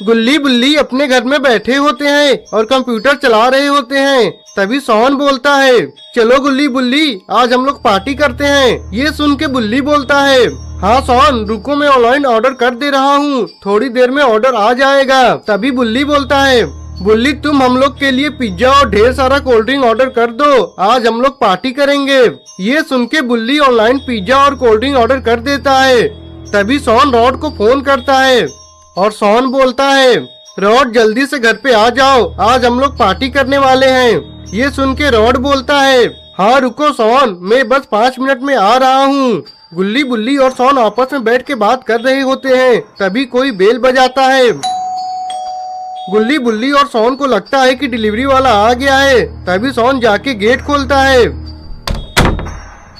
गुल्ली बुल्ली अपने घर में बैठे होते हैं और कंप्यूटर चला रहे होते हैं। तभी सोहन बोलता है, चलो गुल्ली बुल्ली आज हम लोग पार्टी करते हैं। ये सुन के बुल्ली बोलता है, हाँ सोहन रुको मैं ऑनलाइन ऑर्डर कर दे रहा हूँ, थोड़ी देर में ऑर्डर आ जाएगा। तभी बुल्ली बोलता है, बुल्ली तुम हम लोग के लिए पिज्जा और ढेर सारा कोल्ड ड्रिंक ऑर्डर कर दो, आज हम लोग पार्टी करेंगे। ये सुन के बुल्ली ऑनलाइन पिज्जा और कोल्ड ड्रिंक ऑर्डर कर देता है। तभी सोहन रॉड को फोन करता है और सोहन बोलता है, रॉड जल्दी से घर पे आ जाओ, आज हम लोग पार्टी करने वाले हैं। ये सुन के रॉड बोलता है, हाँ रुको सोहन मैं बस 5 मिनट में आ रहा हूँ। गुल्ली बुल्ली और सोहन आपस में बैठ के बात कर रहे होते हैं। तभी कोई बेल बजाता है। गुल्ली बुल्ली और सोहन को लगता है कि डिलीवरी वाला आ गया है। तभी सोहन जाके गेट खोलता है।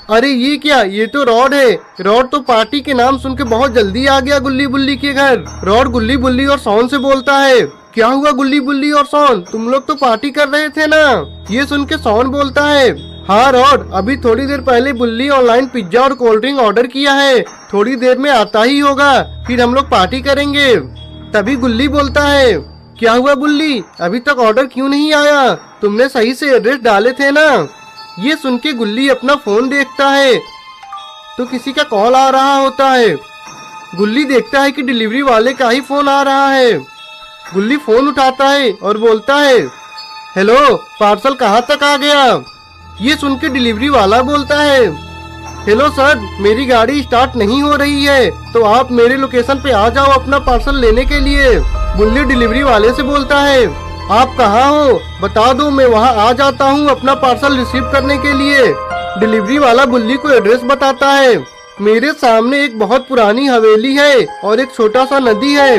अरे ये क्या, ये तो रॉड है। रॉड तो पार्टी के नाम सुन के बहुत जल्दी आ गया गुल्ली बुल्ली के घर। रॉड गुल्ली बुल्ली और सोहन से बोलता है, क्या हुआ गुल्ली बुल्ली और सोहन, तुम लोग तो पार्टी कर रहे थे ना। ये सुन के सोहन बोलता है, हाँ रॉड अभी थोड़ी देर पहले बुल्ली ऑनलाइन पिज्जा और कोल्ड ड्रिंक ऑर्डर किया है, थोड़ी देर में आता ही होगा, फिर हम लोग पार्टी करेंगे। तभी गुल्ली बोलता है, क्या हुआ बुल्ली, अभी तक ऑर्डर क्यों नहीं आया, तुमने सही से एड्रेस डाले थे ना। ये सुन के गुल्ली अपना फोन देखता है तो किसी का कॉल आ रहा होता है। गुल्ली देखता है कि डिलीवरी वाले का ही फोन आ रहा है। गुल्ली फोन उठाता है और बोलता है, हेलो पार्सल कहाँ तक आ गया। ये सुन के डिलीवरी वाला बोलता है, हेलो सर मेरी गाड़ी स्टार्ट नहीं हो रही है, तो आप मेरे लोकेशन पे आ जाओ अपना पार्सल लेने के लिए। गुल्ली डिलीवरी वाले से बोलता है, आप कहाँ हो बता दो, मैं वहाँ आ जाता हूँ अपना पार्सल रिसीव करने के लिए। डिलीवरी वाला गुल्ली को एड्रेस बताता है। मेरे सामने एक बहुत पुरानी हवेली है और एक छोटा सा नदी है।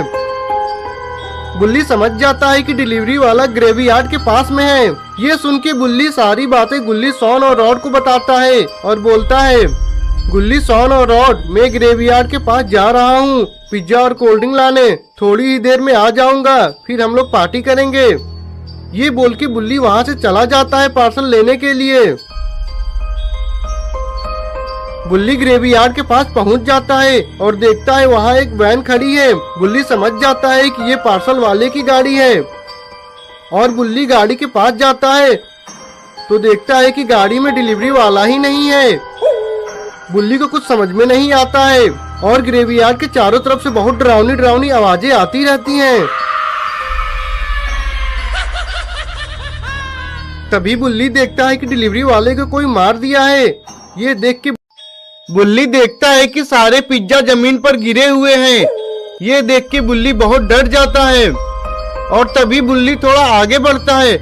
गुल्ली समझ जाता है कि डिलीवरी वाला ग्रेवयार्ड के पास में है। ये सुन के गुल्ली सारी बातें गुल्ली सोहन और रॉड को बताता है और बोलता है, गुल्ली सोहन और रॉड मैं ग्रेवयार्ड के पास जा रहा हूँ पिज्जा और कोल्ड ड्रिंक लाने, थोड़ी ही देर में आ जाऊंगा, फिर हम लोग पार्टी करेंगे। ये बोल के बुल्ली वहाँ से चला जाता है पार्सल लेने के लिए। बुल्ली ग्रेवयार्ड के पास पहुँच जाता है और देखता है वहाँ एक वैन खड़ी है। बुल्ली समझ जाता है कि ये पार्सल वाले की गाड़ी है और बुल्ली गाड़ी के पास जाता है तो देखता है कि गाड़ी में डिलीवरी वाला ही नहीं है। बुल्ली को कुछ समझ में नहीं आता है और ग्रेवयार्ड के चारों तरफ से बहुत डरावनी डरावनी आवाजें आती रहती हैं। तभी बुल्ली देखता है कि डिलीवरी वाले को कोई मार दिया है। ये देख के बुल्ली देखता है कि सारे पिज्जा जमीन पर गिरे हुए हैं। ये देख के बुल्ली बहुत डर जाता है और तभी बुल्ली थोड़ा आगे बढ़ता है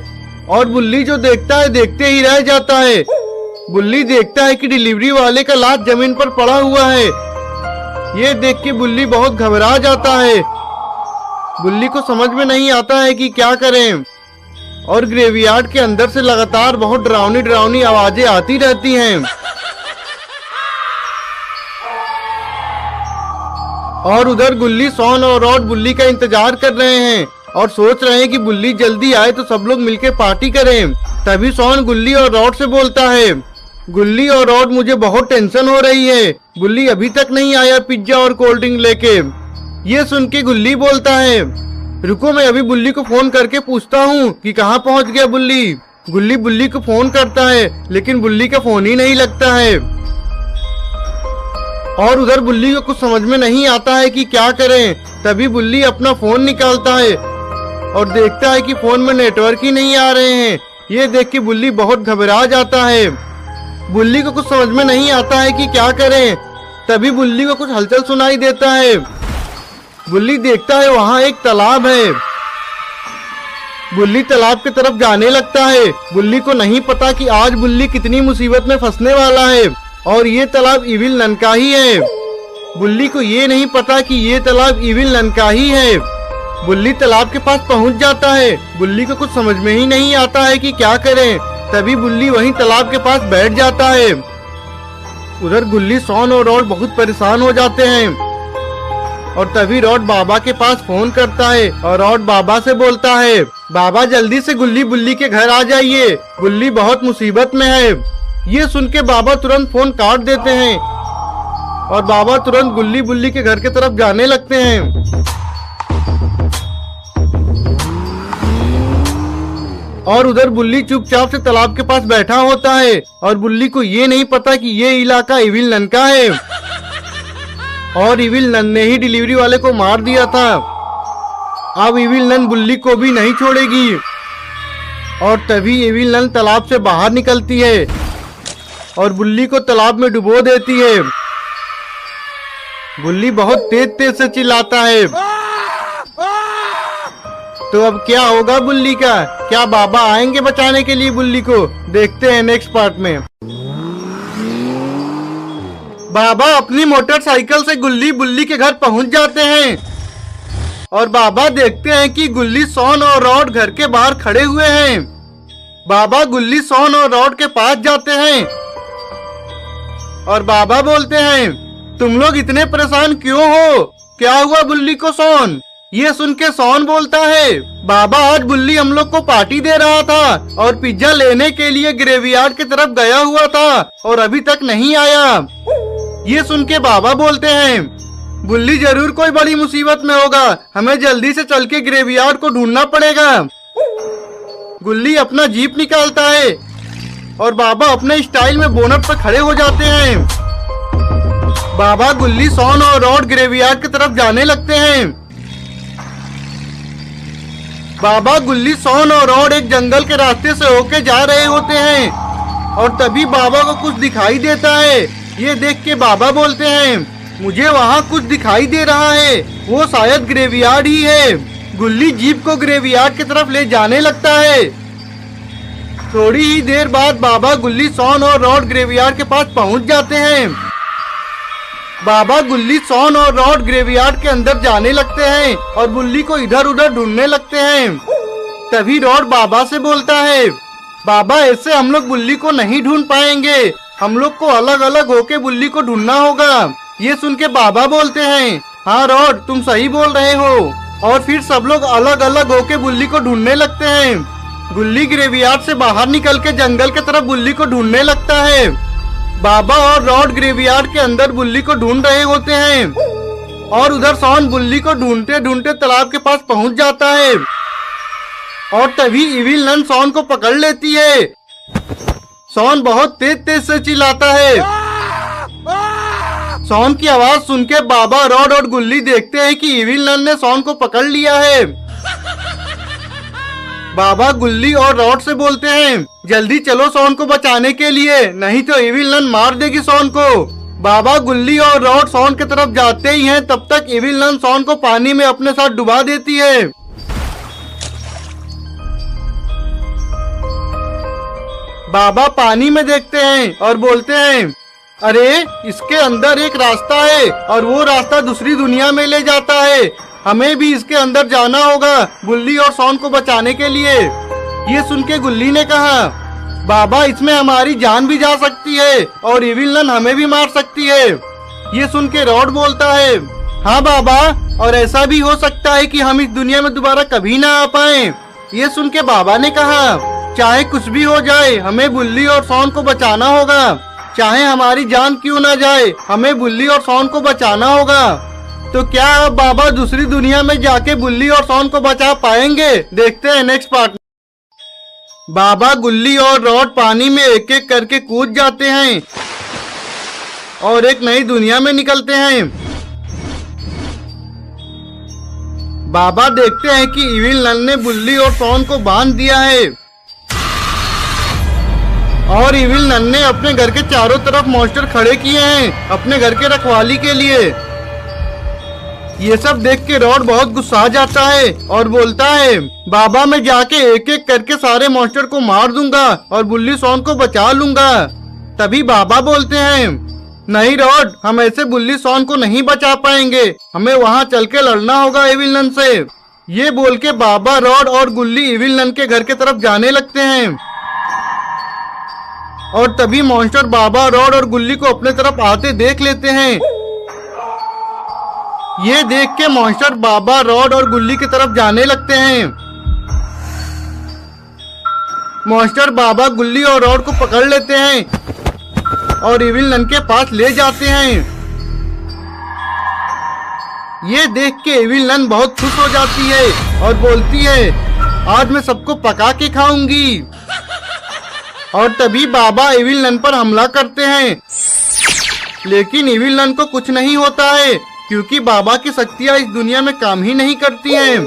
और बुल्ली जो देखता है देखते ही रह जाता है। बुल्ली देखता है कि डिलीवरी वाले का लाश जमीन पर पड़ा हुआ है। ये देख के बुल्ली बहुत घबरा जाता है। बुल्ली को समझ में नहीं आता है कि क्या करें और ग्रेवयार्ड के अंदर से लगातार बहुत डरावनी डरावनी आवाजें आती रहती हैं। और उधर गुल्ली सोहन और रॉड बुल्ली का इंतजार कर रहे हैं और सोच रहे हैं कि बुल्ली जल्दी आए तो सब लोग मिलकर पार्टी करें। तभी सोहन गुल्ली और रॉड से बोलता है, गुल्ली और रॉड मुझे बहुत टेंशन हो रही है, बुल्ली अभी तक नहीं आया पिज्जा और कोल्ड ड्रिंक लेके। ये सुन के गुल्ली बोलता है, रुको मैं अभी बुल्ली को फोन करके पूछता हूँ कि कहाँ पहुँच गया बुल्ली। गुल्ली बुल्ली को फोन करता है लेकिन बुल्ली का फोन ही नहीं लगता है और उधर बुल्ली को कुछ समझ में नहीं आता है कि क्या करें। तभी बुल्ली अपना फोन निकालता है और देखता है कि फोन में नेटवर्क ही नहीं आ रहे हैं। ये देख के बुल्ली बहुत घबरा जाता है। बुल्ली को कुछ समझ में नहीं आता है कि क्या करें। तभी बुल्ली को कुछ हलचल सुनाई देता है। बुल्ली देखता है वहाँ एक तालाब है। बुल्ली तालाब की तरफ जाने लगता है। बुल्ली को नहीं पता कि आज बुल्ली कितनी मुसीबत में फंसने वाला है और ये तालाब इविल नन का ही है। बुल्ली को ये नहीं पता कि ये तालाब इविल नन का ही है। बुल्ली तालाब के पास पहुंच जाता है। बुल्ली को कुछ समझ में ही नहीं आता है कि क्या करें। तभी बुल्ली वहीं तालाब के पास बैठ जाता है। उधर गुल्ली सोहन और रॉड बहुत परेशान हो जाते हैं और तभी रॉड बाबा के पास फोन करता है और रॉड बाबा से बोलता है, बाबा जल्दी से गुल्ली बुल्ली के घर आ जाइए, गुल्ली बहुत मुसीबत में है। ये सुन के बाबा तुरंत फोन काट देते हैं और बाबा तुरंत गुल्ली बुल्ली के घर की तरफ जाने लगते हैं। और उधर बुल्ली चुपचाप से तालाब के पास बैठा होता है और बुल्ली को ये नहीं पता कि ये इलाका इविल नन का है और इविल नन ने ही डिलीवरी वाले को मार दिया था। अब इविल नन बुल्ली को भी नहीं छोड़ेगी और तभी इविल नन तालाब से बाहर निकलती है और बुल्ली को तालाब में डुबो देती है। बुल्ली बहुत तेज तेज से चिल्लाता है। तो अब क्या होगा बुल्ली का? क्या बाबा आएंगे बचाने के लिए बुल्ली को? देखते हैं नेक्स्ट पार्ट में। बाबा अपनी मोटरसाइकिल से गुल्ली बुल्ली के घर पहुंच जाते हैं और बाबा देखते हैं कि गुल्ली, सोन और रॉड घर के बाहर खड़े हुए हैं। बाबा गुल्ली, सोन और रॉड के पास जाते हैं और बाबा बोलते हैं, तुम लोग इतने परेशान क्यों हो? क्या हुआ बुल्ली को सोन? ये सुन के सोन बोलता है, बाबा आज बुल्ली हम लोग को पार्टी दे रहा था और पिज्जा लेने के लिए ग्रेवयार्ड की तरफ गया हुआ था और अभी तक नहीं आया। ये सुन के बाबा बोलते हैं, बुल्ली जरूर कोई बड़ी मुसीबत में होगा, हमें जल्दी से चल के ग्रेवयार्ड को ढूंढना पड़ेगा। गुल्ली अपना जीप निकालता है और बाबा अपने स्टाइल में बोनट पर खड़े हो जाते हैं। बाबा, गुल्ली, सोन और रॉड ग्रेवयार्ड की तरफ जाने लगते हैं। बाबा, गुल्ली, सोन और रॉड एक जंगल के रास्ते से होके जा रहे होते हैं और तभी बाबा को कुछ दिखाई देता है। ये देख के बाबा बोलते हैं, मुझे वहाँ कुछ दिखाई दे रहा है, वो शायद ग्रेवयार्ड ही है। गुल्ली जीप को ग्रेवयार्ड की तरफ ले जाने लगता है। थोड़ी ही देर बाद बाबा, गुल्ली, सोन और रॉड ग्रेवयार्ड के पास पहुँच जाते हैं। बाबा, गुल्ली, सोन और रॉड ग्रेवयार्ड के अंदर जाने लगते हैं और बुल्ली को इधर उधर ढूंढने लगते हैं। तभी रॉड बाबा से बोलता है, बाबा ऐसे हम लोग बुल्ली को नहीं ढूंढ पाएंगे, हम लोग को अलग अलग होके बुल्ली को ढूंढना होगा। ये सुन के बाबा बोलते हैं, हाँ रॉड तुम सही बोल रहे हो। और फिर सब लोग अलग अलग होके बुल्ली को ढूंढने लगते हैं। गुल्ली ग्रेवयार्ड से बाहर निकल के जंगल की तरफ बुल्ली को ढूंढने लगता है। बाबा और रॉड ग्रेवयार्ड के अंदर बुल्ली को ढूंढ रहे होते हैं और उधर सोन बुल्ली को ढूंढते ढूंढते तालाब के पास पहुंच जाता है और तभी इविल नन सोन को पकड़ लेती है। सोन बहुत तेज तेज से चिल्लाता है। सोन की आवाज सुन के बाबा, रॉड और गुल्ली देखते हैं कि इविल नन ने सोन को पकड़ लिया है। बाबा गुल्ली और रॉड से बोलते हैं, जल्दी चलो सोन को बचाने के लिए, नहीं तो इविल नन मार देगी सोन को। बाबा, गुल्ली और रॉड सोन की तरफ जाते ही हैं, तब तक इविल नन सोन को पानी में अपने साथ डुबा देती है। बाबा पानी में देखते हैं और बोलते हैं, अरे इसके अंदर एक रास्ता है और वो रास्ता दूसरी दुनिया में ले जाता है, हमें भी इसके अंदर जाना होगा गुल्ली और सोन को बचाने के लिए। ये सुन के गुल्ली ने कहा, बाबा इसमें हमारी जान भी जा सकती है और इविल नन हमें भी मार सकती है। ये सुन के रॉड बोलता है, हाँ बाबा, और ऐसा भी हो सकता है कि हम इस दुनिया में दोबारा कभी ना आ पाए। ये सुन के बाबा ने कहा, चाहे कुछ भी हो जाए हमें बुल्ली और सोन को बचाना होगा, चाहे हमारी जान क्यों ना जाए हमें बुल्ली और सोन को बचाना होगा। तो क्या अब बाबा दूसरी दुनिया में जाके बुल्ली और सोन को बचा पाएंगे? देखते हैं नेक्स्ट पार्ट। बाबा, गुल्ली और रॉड पानी में एक एक करके कूद जाते हैं और एक नई दुनिया में निकलते हैं। बाबा देखते हैं कि इविल नन ने बुल्ली और सोन को बांध दिया है और इविल नन ने अपने घर के चारों तरफ मॉन्स्टर खड़े किए हैं अपने घर के रखवाली के लिए। ये सब देख के रॉड बहुत गुस्सा जाता है और बोलता है, बाबा मैं जाके एक एक करके सारे मॉन्स्टर को मार दूंगा और बुल्ली सोन को बचा लूंगा। तभी बाबा बोलते हैं, नहीं रॉड, हम ऐसे बुल्ली सोन को नहीं बचा पाएंगे, हमें वहाँ चल के लड़ना होगा इविल नन से। ये बोल के बाबा, रॉड और गुल्ली इविल नन के घर के तरफ जाने लगते हैं और तभी मॉन्स्टर बाबा, रॉड और गुल्ली को अपने तरफ आते देख लेते हैं। ये देख के मॉन्स्टर बाबा, रॉड और गुल्ली की तरफ जाने लगते हैं। मॉन्स्टर बाबा, गुल्ली और रॉड को पकड़ लेते हैं और इविल नन के पास ले जाते हैं। ये देख के इविल नन बहुत खुश हो जाती है और बोलती है, आज मैं सबको पका के खाऊंगी। और तभी बाबा इविल नन पर हमला करते हैं, लेकिन इविल नन को कुछ नहीं होता है क्योंकि बाबा की शक्तियाँ इस दुनिया में काम ही नहीं करती हैं।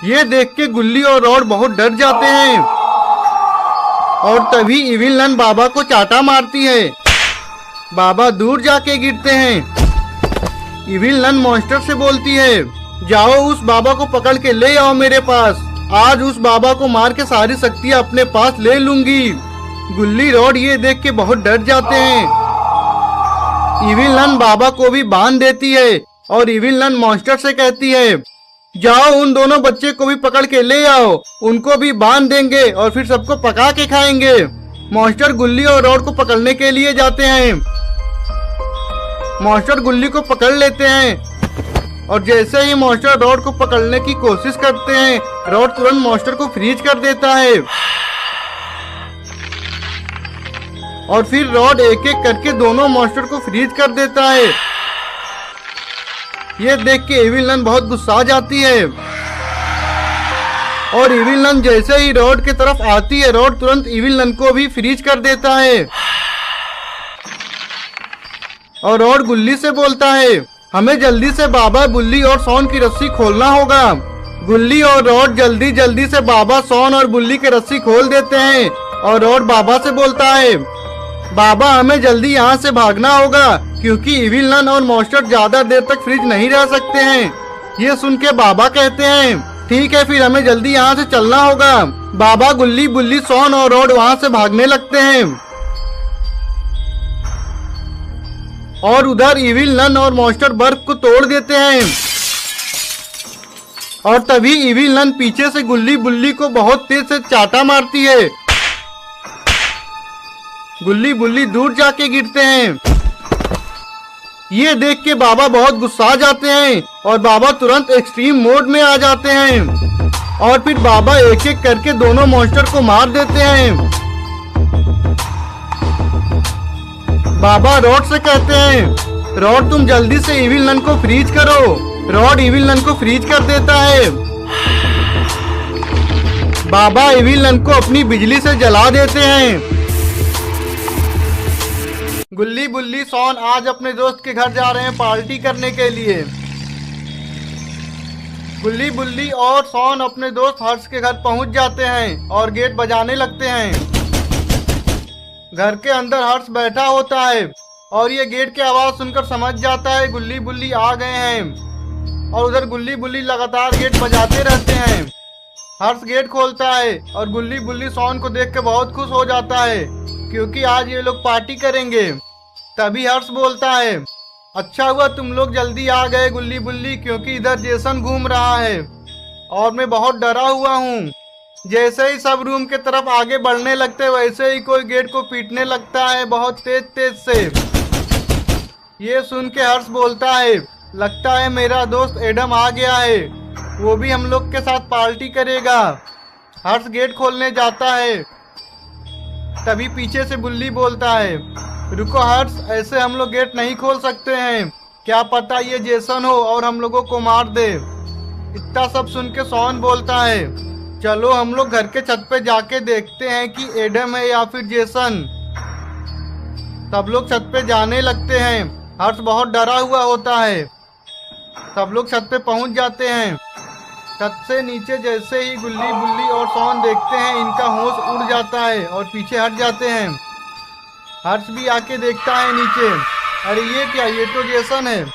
ये देख के गुल्ली और रॉड बहुत डर जाते हैं और तभी इविल नन बाबा को चाटा मारती है। बाबा दूर जाके गिरते हैं। इविल नन मॉन्स्टर से बोलती है, जाओ उस बाबा को पकड़ के ले आओ मेरे पास। आज उस बाबा को मार के सारी शक्तियाँ अपने पास ले लूंगी। गुल्ली रॉड ये देख के बहुत डर जाते हैं। इविल नन बाबा को भी बांध देती है और इविल नन मॉन्स्टर से कहती है, जाओ उन दोनों बच्चे को भी पकड़ के ले आओ, उनको भी बांध देंगे और फिर सबको पका के खाएंगे। मॉन्स्टर गुल्ली और रॉड को पकड़ने के लिए जाते हैं। मॉन्स्टर गुल्ली को पकड़ लेते हैं और जैसे ही मॉन्स्टर रॉड को पकड़ने की कोशिश करते हैं, रॉड तुरंत मॉन्स्टर को फ्रीज कर देता है और फिर रॉड एक एक करके दोनों मॉन्स्टर को फ्रीज कर देता है। ये देख के इविल नन बहुत गुस्सा जाती है और इविल नन जैसे ही रॉड की तरफ आती है, रॉड तुरंत इविल नन को भी फ्रीज कर देता है और रॉड गुल्ली से बोलता है, हमें जल्दी से बाबा, बुल्ली और सॉन की रस्सी खोलना होगा। गुल्ली और रॉड जल्दी जल्दी से बाबा, सॉन और बुल्ली की रस्सी खोल देते हैं और रॉड बाबा से बोलता है, बाबा हमें जल्दी यहाँ से भागना होगा क्योंकि इविल नन और मॉन्स्टर ज्यादा देर तक फ्रीज नहीं रह सकते हैं। ये सुन के बाबा कहते हैं, ठीक है फिर हमें जल्दी यहाँ से चलना होगा। बाबा, गुल्ली, बुल्ली, सॉन और रॉड वहाँ से भागने लगते हैं और उधर इविल नन और मॉन्स्टर बर्फ को तोड़ देते हैं और तभी इविल नन पीछे से गुल्ली बुल्ली को बहुत तेज से चाटा मारती है। गुल्ली बुल्ली दूर जाके गिरते हैं। ये देख के बाबा बहुत गुस्सा जाते हैं और बाबा तुरंत एक्सट्रीम मोड में आ जाते हैं और फिर बाबा एक एक करके दोनों मॉन्स्टर को मार देते हैं। बाबा रॉड से कहते हैं, रॉड तुम जल्दी से इविल नन को फ्रीज करो। रॉड इविल नन को फ्रीज कर देता है। बाबा इविल नन को अपनी बिजली से जला देते हैं। गुल्ली, बुल्ली, सॉन आज अपने दोस्त के घर जा रहे हैं पार्टी करने के लिए। गुल्ली, बुल्ली और सॉन अपने दोस्त हर्ष के घर पहुंच जाते हैं और गेट बजाने लगते हैं। घर के अंदर हर्ष बैठा होता है और ये गेट की आवाज सुनकर समझ जाता है गुल्ली बुल्ली आ गए हैं और उधर गुल्ली बुल्ली लगातार गेट बजाते रहते हैं। हर्ष गेट खोलता है और गुल्ली बुल्ली सॉन को देख के बहुत खुश हो जाता है क्योंकि आज ये लोग पार्टी करेंगे। तभी हर्ष बोलता है, अच्छा हुआ तुम लोग जल्दी आ गए गुल्ली बुल्ली, क्योंकि इधर जेसन घूम रहा है और मैं बहुत डरा हुआ हूँ। जैसे ही सब रूम के तरफ आगे बढ़ने लगते वैसे ही कोई गेट को पीटने लगता है बहुत तेज तेज से। ये सुन के हर्ष बोलता है, लगता है मेरा दोस्त एडम आ गया है, वो भी हम लोग के साथ पार्टी करेगा। हर्ष गेट खोलने जाता है। तभी पीछे से बुल्ली बोलता है, रुको हर्ष, ऐसे हम लोग गेट नहीं खोल सकते हैं, क्या पता ये जेसन हो और हम लोगों को मार दे। इतना सब सुन के सॉन बोलता है, चलो हम लोग घर के छत पे जाके देखते हैं कि एडम है या फिर जेसन। सब लोग छत पे जाने लगते हैं। हर्ष बहुत डरा हुआ होता है। सब लोग छत पे पहुंच जाते हैं। छत से नीचे जैसे ही गुल्ली बुल्ली और सॉन देखते हैं, इनका होश उड़ जाता है और पीछे हट जाते हैं। हर्ष भी आके देखता है नीचे, अरे ये क्या, ये तो जेसन है।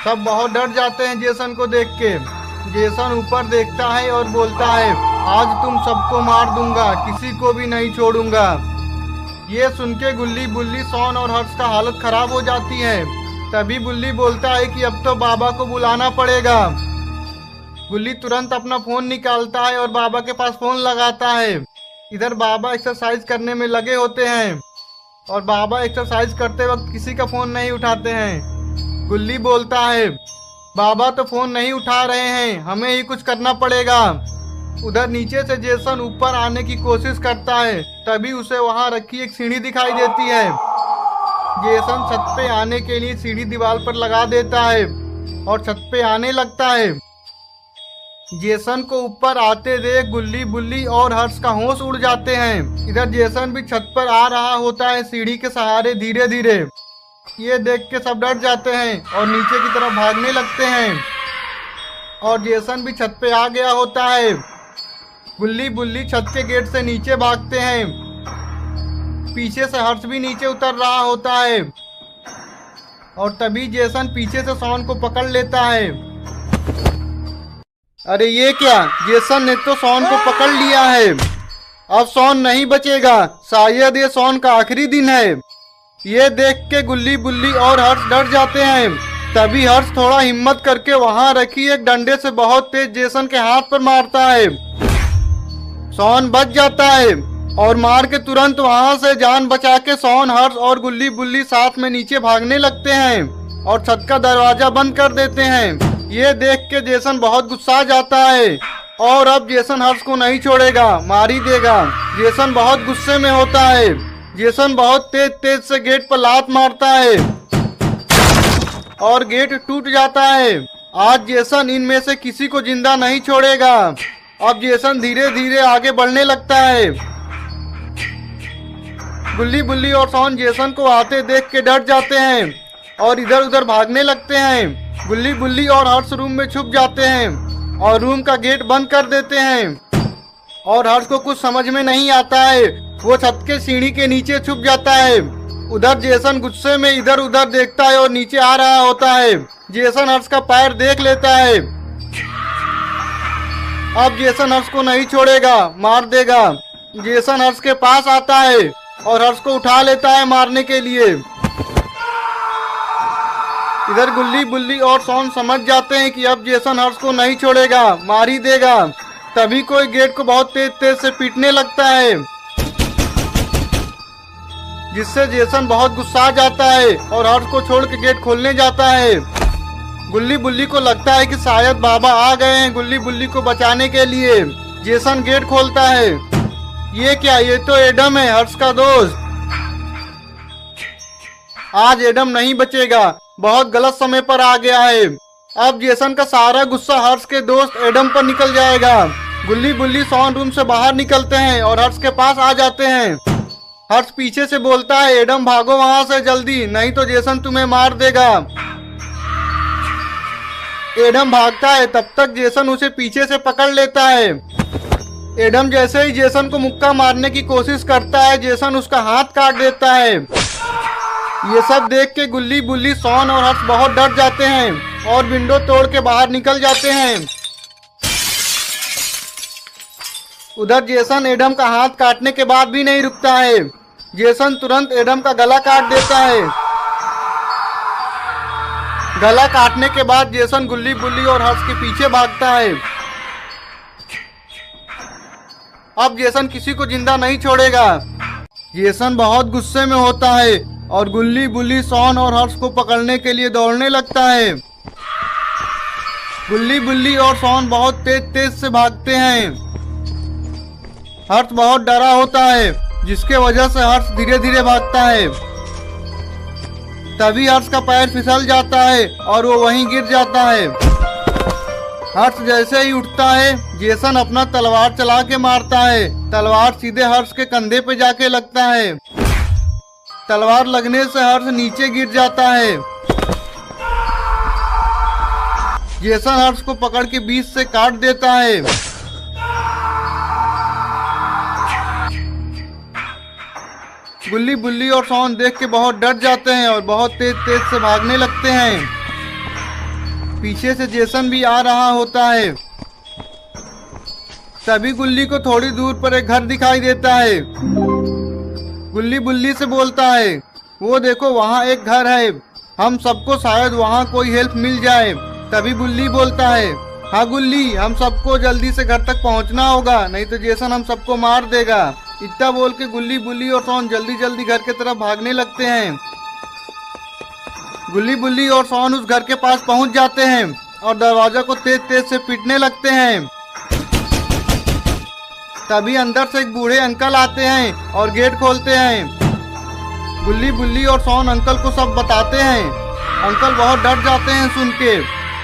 सब बहुत डर जाते हैं जेसन को देख के। जेसन ऊपर देखता है और बोलता है, आज तुम सबको मार दूंगा, किसी को भी नहीं छोड़ूंगा। ये सुन के गुल्ली बुल्ली सॉन और हर्ष का हालत खराब हो जाती है। तभी बुल्ली बोलता है कि अब तो बाबा को बुलाना पड़ेगा। गुल्ली तुरंत अपना फोन निकालता है और बाबा के पास फोन लगाता है। इधर बाबा एक्सरसाइज करने में लगे होते हैं और बाबा एक्सरसाइज करते वक्त किसी का फोन नहीं उठाते हैं। गुल्ली बोलता है, बाबा तो फोन नहीं उठा रहे हैं, हमें ही कुछ करना पड़ेगा। उधर नीचे से जेसन ऊपर आने की कोशिश करता है। तभी उसे वहां रखी एक सीढ़ी दिखाई देती है। जेसन छत पे आने के लिए सीढ़ी दीवार पर लगा देता है और छत पे आने लगता है। जेसन को ऊपर आते देख गुल्ली बुल्ली और हर्ष का होश उड़ जाते हैं। इधर जेसन भी छत पर आ रहा होता है सीढ़ी के सहारे धीरे धीरे। ये देख के सब डर जाते हैं और नीचे की तरफ भागने लगते हैं और जेसन भी छत पे आ गया होता है। गुल्ली बुल्ली छत के गेट से नीचे भागते हैं। पीछे से हर्ष भी नीचे उतर रहा होता है और तभी जेसन पीछे से शॉन को पकड़ लेता है। अरे ये क्या, जेसन ने तो शॉन को पकड़ लिया है। अब शॉन नहीं बचेगा, शायद ये शॉन का आखिरी दिन है। ये देख के गुल्ली बुल्ली और हर्ष डर जाते हैं। तभी हर्ष थोड़ा हिम्मत करके वहां रखी एक डंडे से बहुत तेज जेसन के हाथ पर मारता है। शॉन बच जाता है और मार के तुरंत वहां से जान बचा के शॉन, हर्ष और गुल्ली बुल्ली साथ में नीचे भागने लगते हैं और छत का दरवाजा बंद कर देते हैं। ये देख के जेसन बहुत गुस्सा जाता है और अब जेसन हर्ष को नहीं छोड़ेगा, मार ही देगा। जेसन बहुत गुस्से में होता है। जेसन बहुत तेज तेज से गेट पर लात मारता है और गेट टूट जाता है। आज जेसन इनमें से किसी को जिंदा नहीं छोड़ेगा। अब जेसन धीरे धीरे आगे बढ़ने लगता है। गुल्ली बुल्ली और शॉन जेसन को आते देख के डर जाते हैं और इधर उधर भागने लगते हैं। गुल्ली बुल्ली और हर्ष रूम में छुप जाते हैं और रूम का गेट बंद कर देते हैं और हर्ष को कुछ समझ में नहीं आता है। वो छत के सीढ़ी के नीचे छुप जाता है। उधर जेसन गुस्से में इधर उधर देखता है और नीचे आ रहा होता है। जेसन हर्ष का पैर देख लेता है। अब जेसन हर्ष को नहीं छोड़ेगा, मार देगा। जेसन हर्ष के पास आता है और हर्ष को उठा लेता है मारने के लिए। इधर गुल्ली बुल्ली और शॉन समझ जाते हैं कि अब जेसन हर्ष को नहीं छोड़ेगा, मार ही देगा। तभी कोई गेट को बहुत तेज तेज से पीटने लगता है, जिससे जेसन बहुत गुस्सा जाता है और हर्ष को छोड़ के गेट खोलने जाता है। गुल्ली बुल्ली को लगता है कि शायद बाबा आ गए हैं गुल्ली बुल्ली को बचाने के लिए। जेसन गेट खोलता है। ये क्या, ये तो एडम है, हर्ष का दोस्त। आज एडम नहीं बचेगा, बहुत गलत समय पर आ गया है। अब जेसन का सारा गुस्सा हर्ष के दोस्त एडम पर निकल जाएगा। गुल्ली बुल्ली शॉन रूम से बाहर निकलते हैं और हर्ष के पास आ जाते हैं। हर्ष पीछे से बोलता है, एडम भागो वहां से जल्दी, नहीं तो जेसन तुम्हें मार देगा। एडम भागता है, तब तक जेसन उसे पीछे से पकड़ लेता है। एडम जैसे ही जेसन को मुक्का मारने की कोशिश करता है, जेसन उसका हाथ काट देता है। ये सब देख के गुल्ली बुल्ली शॉन और हर्ष बहुत डर जाते हैं और विंडो तोड़ के बाहर निकल जाते हैं। उधर जेसन एडम का हाथ काटने के बाद भी नहीं रुकता है। जेसन तुरंत एडम का गला काट देता है। गला काटने के बाद जेसन गुल्ली बुल्ली और हर्ष के पीछे भागता है। अब जेसन किसी को जिंदा नहीं छोड़ेगा। जेसन बहुत गुस्से में होता है और गुल्ली बुल्ली शॉन और हर्ष को पकड़ने के लिए दौड़ने लगता है। गुल्ली बुल्ली और शॉन बहुत तेज तेज से भागते हैं। हर्ष बहुत डरा होता है, जिसके वजह से हर्ष धीरे धीरे भागता है। तभी हर्ष का पैर फिसल जाता है और वो वहीं गिर जाता है। हर्ष जैसे ही उठता है, जेसन अपना तलवार चला के मारता है। तलवार सीधे हर्ष के कंधे पे जाके लगता है। तलवार लगने से हर्ष नीचे गिर जाता है। जेसन हर्ष को पकड़ के बीच से काट देता है। गुल्ली बुल्ली और शॉन देख के बहुत डर जाते हैं और बहुत तेज तेज से भागने लगते हैं। पीछे से जेसन भी आ रहा होता है। तभी गुल्ली को थोड़ी दूर पर एक घर दिखाई देता है। गुल्ली बुल्ली से बोलता है, वो देखो वहाँ एक घर है, हम सबको शायद वहाँ कोई हेल्प मिल जाए। तभी बुल्ली बोलता है, हाँ गुल्ली, हम सबको जल्दी से घर तक पहुँचना होगा, नहीं तो जेसन हम सबको मार देगा। इतना बोल के गुल्ली बुल्ली और शॉन जल्दी जल्दी घर की तरफ भागने लगते हैं। गुल्ली बुल्ली और शॉन उस घर के पास पहुंच जाते हैं और दरवाजा को तेज तेज से पीटने लगते हैं। तभी अंदर से एक बूढ़े अंकल आते हैं और गेट खोलते हैं। गुल्ली बुल्ली और शॉन अंकल को सब बताते हैं। अंकल बहुत डर जाते हैं सुन के।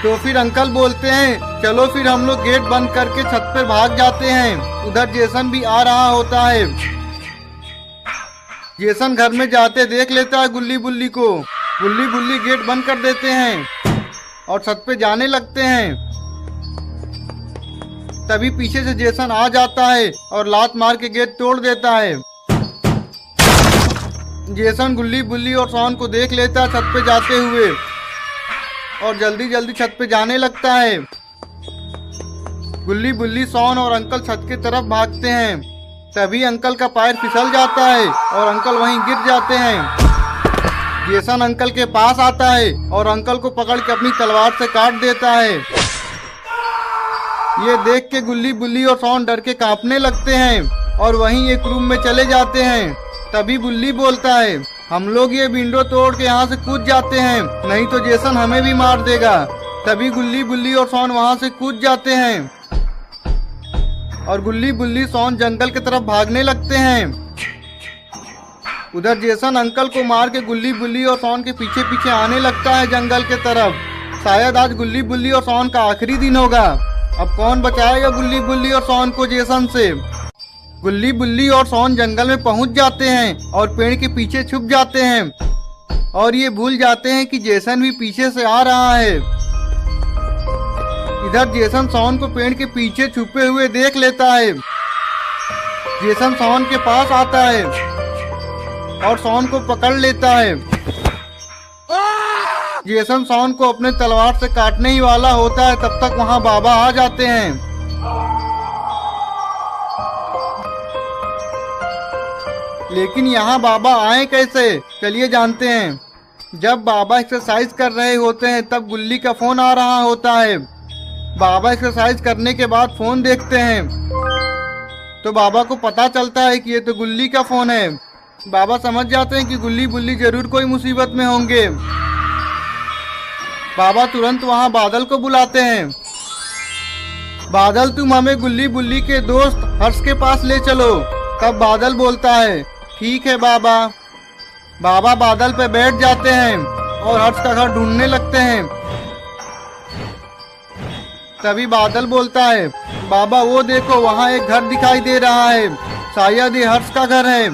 तो फिर अंकल बोलते हैं चलो फिर हम लोग गेट बंद करके छत पर भाग जाते हैं। उधर जेसन भी आ रहा होता है। जेसन घर में जाते देख लेता है गुल्ली बुल्ली को। गुल्ली बुल्ली गेट बंद कर देते हैं और छत पे जाने लगते हैं। तभी पीछे से जेसन आ जाता है और लात मार के गेट तोड़ देता है। जेसन गुल्ली बुल्ली और शॉन को देख लेता है छत पे जाते हुए और जल्दी जल्दी छत पे जाने लगता है। गुल्ली बुल्ली, शॉन और अंकल छत की तरफ भागते हैं। तभी अंकल का पैर फिसल जाता है और अंकल वहीं गिर जाते हैं। जेसन अंकल के पास आता है और अंकल को पकड़ के अपनी तलवार से काट देता है। ये देख के गुल्ली बुल्ली और शॉन डर के कांपने लगते हैं और वहीं एक रूम में चले जाते हैं। तभी बुल्ली बोलता है हम लोग ये विंडो तोड़ के यहाँ से कूद जाते हैं, नहीं तो जेसन हमें भी मार देगा। तभी गुल्ली बुल्ली और शॉन वहाँ से कूद जाते हैं और गुल्ली बुल्ली शॉन जंगल की तरफ भागने लगते हैं। उधर जेसन अंकल को मार के गुल्ली बुल्ली और शॉन के पीछे पीछे आने लगता है जंगल के तरफ। शायद आज गुल्ली बुल्ली और शॉन का आखिरी दिन होगा। अब कौन बचाएगा गुल्ली बुल्ली और शॉन को जेसन से। गुल्ली बुल्ली और शॉन जंगल में पहुंच जाते हैं और पेड़ के पीछे छुप जाते हैं और ये भूल जाते हैं कि जेसन भी पीछे से आ रहा है। इधर जेसन शॉन को पेड़ के पीछे छुपे हुए देख लेता है। जेसन शॉन के पास आता है और शॉन को पकड़ लेता है। जेसन शॉन को अपने तलवार से काटने ही वाला होता है, तब तक वहां बाबा आ जाते हैं। लेकिन यहाँ बाबा आए कैसे, चलिए जानते हैं। जब बाबा एक्सरसाइज कर रहे होते हैं तब गुल्ली का फोन आ रहा होता है। बाबा एक्सरसाइज करने के बाद फोन देखते हैं तो बाबा को पता चलता है कि ये तो गुल्ली का फोन है। बाबा समझ जाते हैं कि गुल्ली बुल्ली जरूर कोई मुसीबत में होंगे। बाबा तुरंत वहाँ बादल को बुलाते हैं। बादल, तुम हमें गुल्ली बुल्ली के दोस्त हर्ष के पास ले चलो। तब बादल बोलता है ठीक है बाबा। बाबा बादल पे बैठ जाते हैं और हर्ष का घर ढूंढने लगते हैं। तभी बादल बोलता है बाबा वो देखो वहाँ एक घर दिखाई दे रहा है, शायद ये हर्ष का घर है।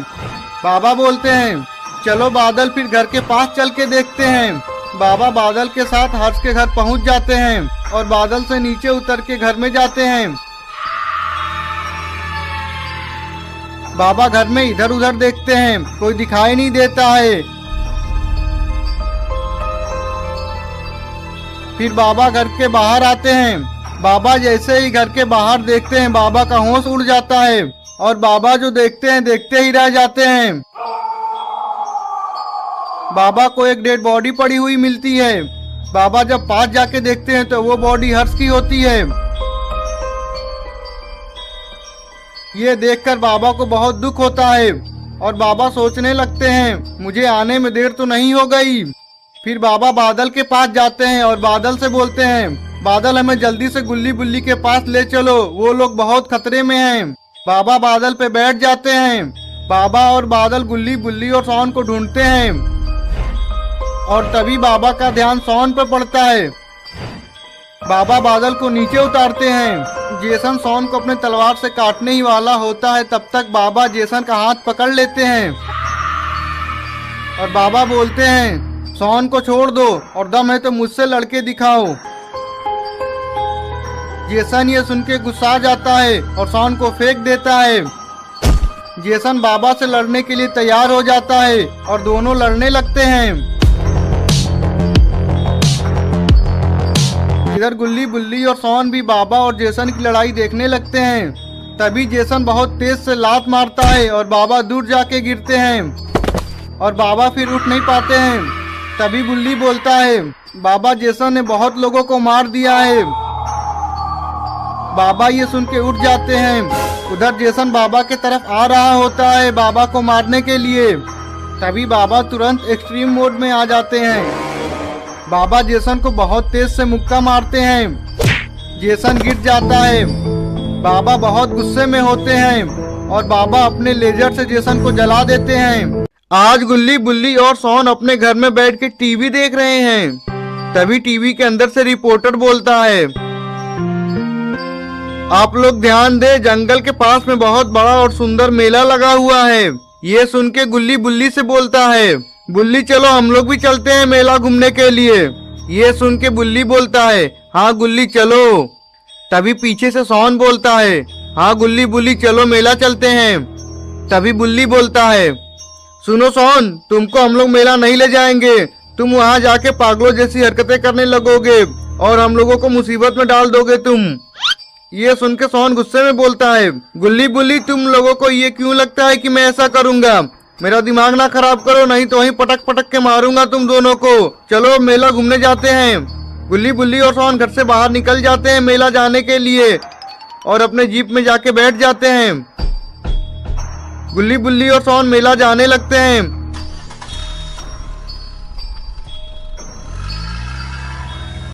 बाबा बोलते हैं चलो बादल फिर घर के पास चल के देखते हैं। बाबा बादल के साथ हर्ष के घर पहुँच जाते हैं और बादल से नीचे उतर के घर में जाते हैं। बाबा घर में इधर उधर देखते हैं, कोई दिखाई नहीं देता है। फिर बाबा घर के बाहर आते हैं। बाबा जैसे ही घर के बाहर देखते हैं बाबा का होश उड़ जाता है और बाबा जो देखते हैं देखते ही रह जाते हैं। बाबा को एक डेड बॉडी पड़ी हुई मिलती है। बाबा जब पास जाके देखते हैं तो वो बॉडी हर्ष की होती है। ये देखकर बाबा को बहुत दुख होता है और बाबा सोचने लगते हैं मुझे आने में देर तो नहीं हो गई। फिर बाबा बादल के पास जाते हैं और बादल से बोलते हैं बादल हमें जल्दी से गुल्ली बुल्ली के पास ले चलो, वो लोग बहुत खतरे में हैं। बाबा बादल पे बैठ जाते हैं। बाबा और बादल गुल्ली बुल्ली और शॉन को ढूंढते हैं और तभी बाबा का ध्यान शॉन पर पड़ता है। बाबा बादल को नीचे उतारते हैं। जेसन शॉन को अपने तलवार से काटने ही वाला होता है, तब तक बाबा जेसन का हाथ पकड़ लेते हैं और बाबा बोलते हैं शॉन को छोड़ दो और दम है तो मुझसे लड़के दिखाओ। जेसन ये सुन के गुस्सा जाता है और शॉन को फेंक देता है। जेसन बाबा से लड़ने के लिए तैयार हो जाता है और दोनों लड़ने लगते हैं। इधर गुल्ली बुल्ली और शॉन भी बाबा और जेसन की लड़ाई देखने लगते हैं। तभी जेसन बहुत तेज से लात मारता है और बाबा दूर जाके गिरते हैं और बाबा फिर उठ नहीं पाते हैं। तभी गुल्ली बोलता है बाबा जेसन ने बहुत लोगों को मार दिया है। बाबा ये सुन के उठ जाते हैं। उधर जेसन बाबा के तरफ आ रहा होता है बाबा को मारने के लिए। तभी बाबा तुरंत एक्सट्रीम मोड में आ जाते हैं। बाबा जेसन को बहुत तेज से मुक्का मारते हैं। जेसन गिर जाता है। बाबा बहुत गुस्से में होते हैं और बाबा अपने लेजर से जेसन को जला देते हैं। आज गुल्ली बुल्ली और शॉन अपने घर में बैठ के टीवी देख रहे हैं। तभी टीवी के अंदर से रिपोर्टर बोलता है, आप लोग ध्यान दे, जंगल के पास में बहुत बड़ा और सुंदर मेला लगा हुआ है। ये सुन के गुल्ली बुल्ली से बोलता है, बुल्ली चलो हम लोग भी चलते हैं मेला घूमने के लिए। ये सुन के बुल्ली बोलता है, हाँ गुल्ली चलो। तभी पीछे से सोन बोलता है, हाँ गुल्ली बुल्ली चलो मेला चलते हैं। तभी बुल्ली बोलता है, सुनो सोन, तुमको हम लोग मेला नहीं ले जाएंगे, तुम वहाँ जाके पागलों जैसी हरकतें करने लगोगे और हम लोगों को मुसीबत में डाल दोगे तुम। ये सुन के सोन गुस्से में बोलता है, गुल्ली बुल्ली तुम लोगों को ये क्यों लगता है कि मैं ऐसा करूंगा? मेरा दिमाग ना खराब करो, नहीं तो वहीं पटक पटक के मारूंगा तुम दोनों को। चलो मेला घूमने जाते हैं। गुल्ली बुल्ली और सोन घर से बाहर निकल जाते हैं मेला जाने के लिए और अपने जीप में जाके बैठ जाते हैं। गुल्ली बुल्ली और सोन मेला जाने लगते हैं।